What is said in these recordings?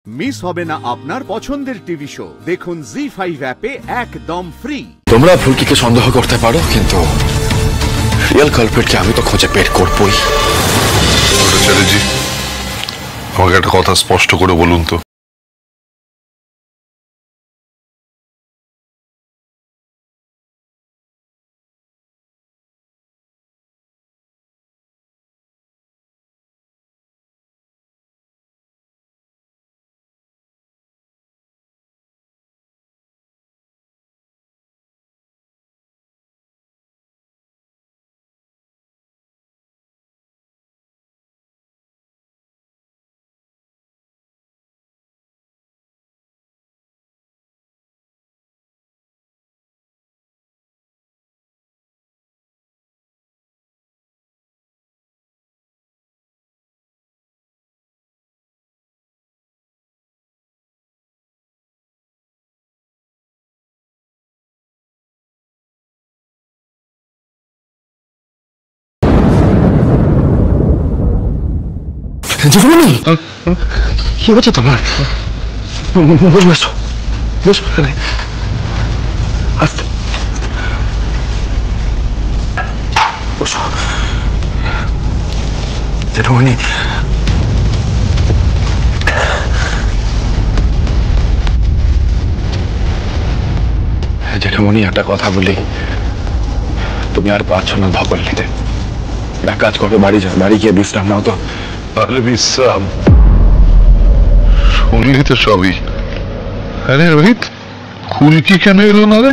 Miss হবে না আপনার পছন্দের টিভি শো। দেখুন জি5 অ্যাপে একদম ফ্রি। তোমরা ফুলকিকে সন্দেহ করতে পারো, কিন্তু রিয়েল কালপ্রিটকে আমি তো খুঁজে বের করবই। চ্যাটার্জি, আমাকে একটা কথা স্পষ্ট করে বলুন তো, কি হচ্ছে তোমার? বসো বসো, আস্তে বসো। জেঠুমনি, জেঠুমনি একটা কথা বলি, তুমি আর পারছো না ধকল নিতে। এক কাজ করবে, বাড়ি যাও, বাড়ি গিয়ে বিশ্রাম নাও তো। আরে বিশ্রাম শুনলি তো সবই। আরে রোহিত, ফুলকি কেন এলো না রে?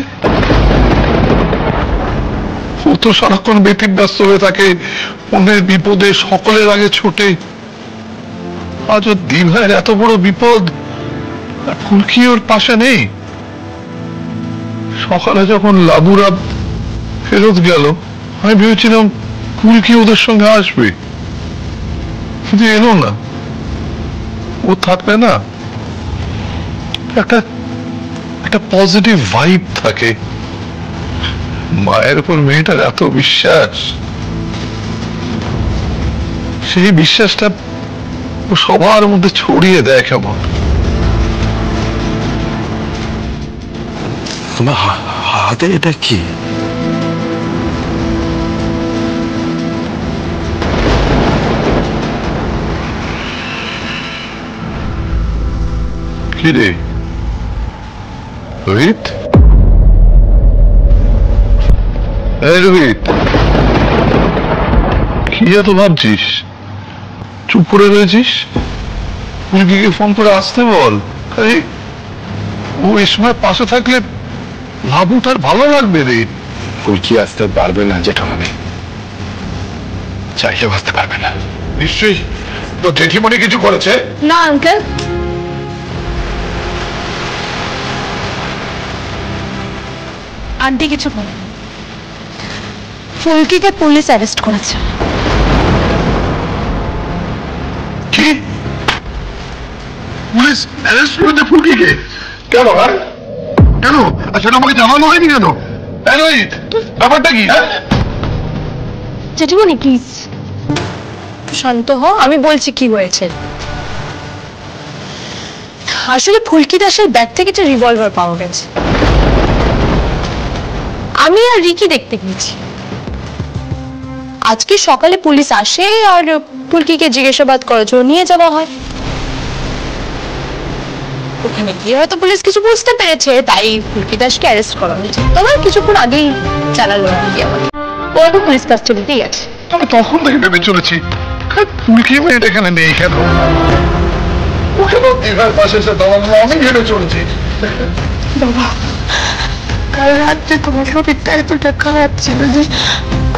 ও তো সারাক্ষণ ব্যতিব্যস্ত হয়ে থাকে, অন্যের বিপদে সকলের আগে ছোটে। আজ ওর দিভাইয়ের এত বড় বিপদ, আর ফুলকি ওর পাশে নেই। সকালে যখন লাবুরা ফেরত গেল, আমি ভেবেছিলাম ফুলকি ওদের সঙ্গে আসবে, কিন্তু এলো না। ও থাকলে না একটা পজিটিভ ভাইব থাকে। মায়ের উপর মেয়েটার এত বিশ্বাস, সেই বিশ্বাসটা ও সবার মধ্যে ছড়িয়ে দেয় কেমন। তোমার হাতে এটা কি? কি রে রোহিত? এই রোহিত, কি এত ভাবছিস? চুপ করে রয়েছিস? ফুলকিকে ফোন করে আসতে বল। ও এই সময় পাশে থাকলে লাবু তার ভালো লাগবে রে। ফুলকি আসতে পারবে না জেঠুমনি, চাইলেও আসতে পারবে না। নিশ্চয়ই তো জেঠিমণি কিছু করেছে? না আঙ্কেল, আন্টি কিছু বলে। ফুলকিকে পুলিশ অ্যারেস্ট করেছে। কি? পুলিশ অ্যারেস্ট করেছে ফুলকিকে? কেন? কেন? সেটা আমাকে জানানো হয়নি কেন? ব্যাপারটা কি? জেঠিমণি প্লিজ শান্ত হও, আমি বলছি কি হয়েছে। আসলে ফুলকি দাসের ব্যাগ থেকে একটা রিভলভার পাওয়া গেছে। আমি আর রিকি দেখতে গেছি। আজকে সকালে পুলিশ আসে আর ফুলকিকে জিজ্ঞাসাবাদ করার জন্য নিয়ে যাওয়া হয়। ওখানে গিয়ে হয়তো পুলিশ কিছু বুঝতে পেরেছে, তাই ফুলকি দাসকে অ্যারেস্ট করা হয়েছে। তোমার কিছুক্ষণ আগেই জানালো নাকি আমাকে। ও এখন পুলিশ কাস্টাডিতেই আছে। আমি তখন থেকে ভেবে চলেছি ফুলকি মেয়েটা এখানে নেই কেন। ওকে তো দিঘার পাশে এসে দাঁড়ানো আমি ভেবে চলেছি। বাবা, কাল রাত্রে তোমার শরীরটা এতটা খারাপ ছিল যে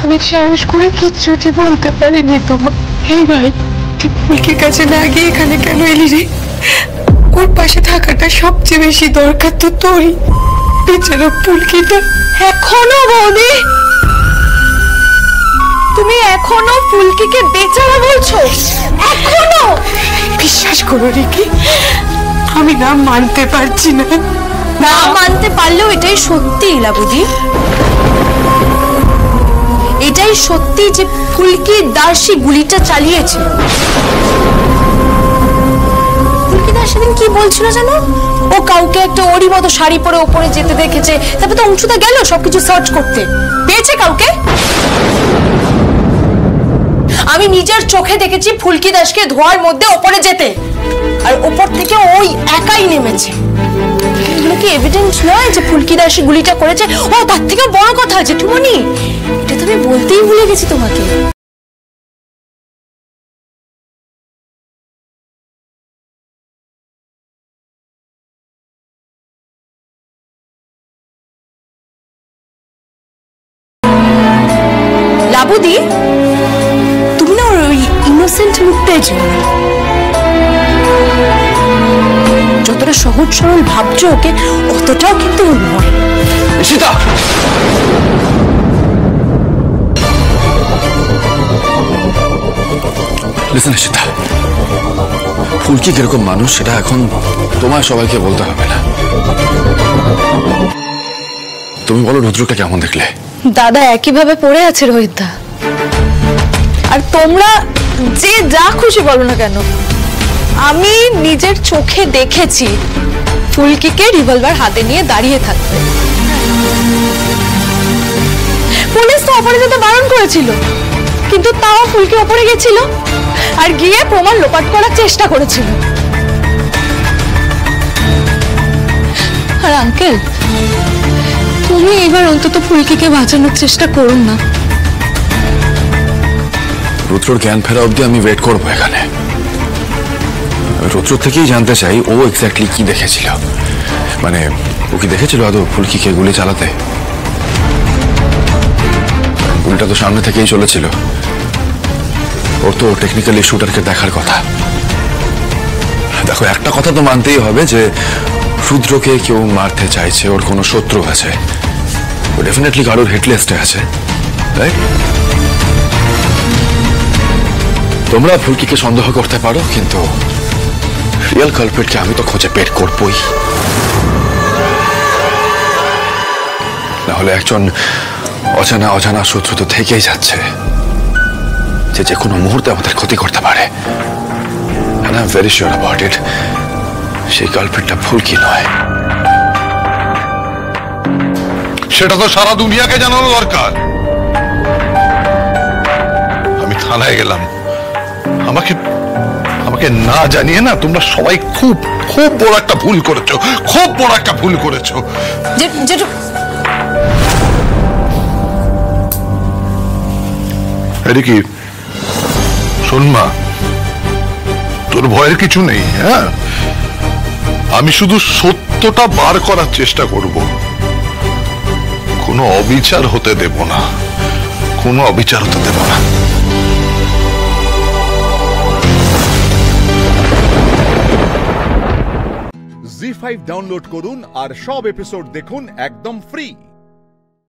আমি সাহস করে কিচ্ছুটি বলতে পারিনি তোমার। এই ভাই, তুই ফুলকির কাছে না গিয়ে এখানে কেন এলি রে? ওর পাশে থাকাটা সবচেয়ে বেশি দরকার তো তোরই। বেচারা ফুলকিটা এখনো বৌদি, তুমি এখনো ফুলকিকে বেচারা বলছো? এখনো? বিশ্বাস করো রিকি, আমি না মানতে পারছি না। না মানতে পারলেও এটাই সত্যি লাবুদি, এটাই সত্যি যে ফুলকি দাস গুলিটা চালিয়েছে। ফুলকি দাস সেদিন কি বলছিল জানো, ও কাউকে একটা ওরই মতো শাড়ি পরে ওপরে যেতে দেখেছে, তারপর তো অংশুদা গেল সবকিছু সার্চ করতে, পেয়েছে কাউকে? আমি নিজের চোখে দেখেছি ফুলকি দাসকে ধোয়ার মধ্যে ওপরে যেতে, আর ওপর থেকে ওই একাই নেমেছে। এগুলো কি এভিডেন্স নয় যে ফুলকি দাস গুলিটা করেছে? ও তার থেকে বড় কথা জেঠুমনি, এটা তো আমি বলতেই ভুলে গেছি তোমাকে। লাবুদি, তুমি না ওই ইনোসেন্ট মুখটাই ছিল না। যতটা সহজ সরল ভাবছো ওকে, অতটাও কিন্তু ওর নয়। ঈশিতা, লিসেন ঈশিতা, ফুলকি কিরকম মানুষ সেটা এখন তোমার সবাইকে বলতে হবে না। তুমি বলো রুদ্রটা কেমন দেখলে? দাদা একইভাবে পড়ে আছে রোহিতদা, আর তোমরা যে যা খুশি বলো না কেন, আমি নিজের চোখে দেখেছি ফুলকিকে রিভলভার হাতে নিয়ে দাঁড়িয়ে থাকতে। পুলিশ তো ওপরে যেতে বারণ করেছিল, কিন্তু তাও ফুলকি ওপরে গেছিল আর গিয়ে প্রমাণ লোপাট করার চেষ্টা করেছিল। আর আঙ্কেল, তুমি এবার অন্তত ফুলকিকে বাঁচানোর চেষ্টা করুন না। রুদ্রর জ্ঞান ফেরা অবধি আমি ওয়েট করবো এখানে। আমি রুদ্র থেকেই জানতে চাই ও এক্স্যাক্টলি কি দেখেছিল, মানে ও কি দেখেছিল আদৌ ফুলকিকে গুলি চালাতে? গুলিটা তো সামনে থেকেই চলেছিল, ওর তো টেকনিক্যালি শুটারকে দেখার কথা। দেখো, একটা কথা তো মানতেই হবে যে রুদ্রকে কেউ মারতে চাইছে, ওর কোনো শত্রু আছে, ও ডেফিনেটলি কারোর হিট লিস্টে আছে, রাইট? তোমরা ফুলকিকে সন্দেহ করতে পারো, কিন্তু রিয়েল কালপ্রিটকে আমি তো খোঁজে বের করবই। নাহলে একজন অজানা অজানা শত্রু তো থেকেই যাচ্ছে, যে কোনো মুহূর্তে আমাদের ক্ষতি করতে পারে। And I'm very sure about it, সেই কালপ্রিটটা ফুলকি নয়। সেটা তো সারা দুনিয়াকে জানানো দরকার। আমি থানায় গেলাম, আমাকে আমাকে না জানিয়ে না তোমরা সবাই খুব খুব বড় একটা ভুল করেছো, খুব বড় একটা ভুল করেছো। এটা কি? শোন মা, তোর ভয়ের কিছু নেই। হ্যাঁ, আমি শুধু সত্যটা বার করার চেষ্টা করব, কোনো অবিচার হতে দেব না, কোনো অবিচার হতে দেব না। জি5 ডাউনলোড করুন আর সব এপিসোড দেখুন একদম ফ্রি।